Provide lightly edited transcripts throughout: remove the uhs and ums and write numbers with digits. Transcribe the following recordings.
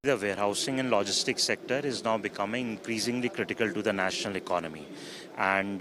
The warehousing and logistics sector is now becoming increasingly critical to the national economy. And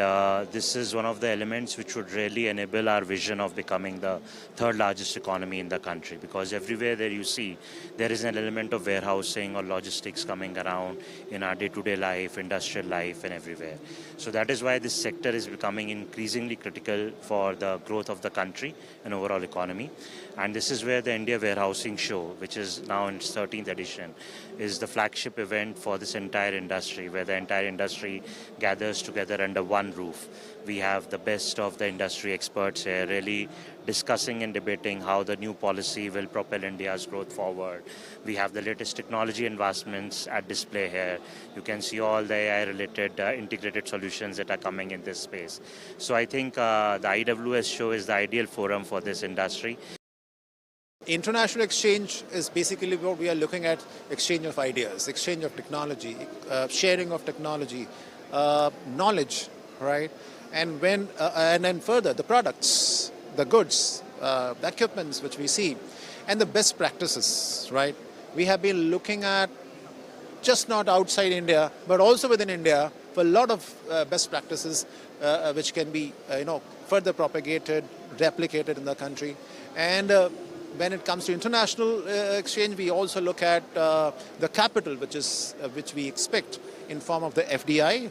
this is one of the elements which would really enable our vision of becoming the third largest economy in the country. Because everywhere there you see, there is an element of warehousing or logistics coming around in our day-to-day life, industrial life and everywhere. So that is why this sector is becoming increasingly critical for the growth of the country and overall economy. And this is where the India Warehousing Show, which is now in its 13th edition, is the flagship event for this entire industry, where the entire industry gathers together under one roof. We have the best of the industry experts here really discussing and debating how the new policy will propel India's growth forward. We have the latest technology advancements at display here. You can see all the AI-related integrated solutions that are coming in this space. So I think the IWS show is the ideal forum for this industry. International exchange is basically what we are looking at: exchange of ideas, exchange of technology, sharing of technology, knowledge, right? And then further, the products, the goods, the equipments which we see, and the best practices, right? We have been looking at just not outside India, but also within India, for a lot of best practices which can be, further propagated, replicated in the country. And when it comes to international exchange, we also look at the capital, which we expect in form of the FDI,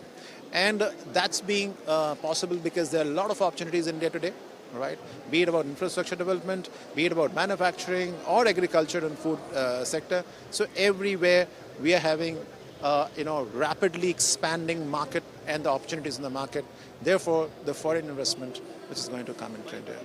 and that's being possible because there are a lot of opportunities in India today, right? Be it about infrastructure development, be it about manufacturing or agriculture and food sector. So everywhere we are having rapidly expanding market and the opportunities in the market. Therefore, the foreign investment which is going to come into India.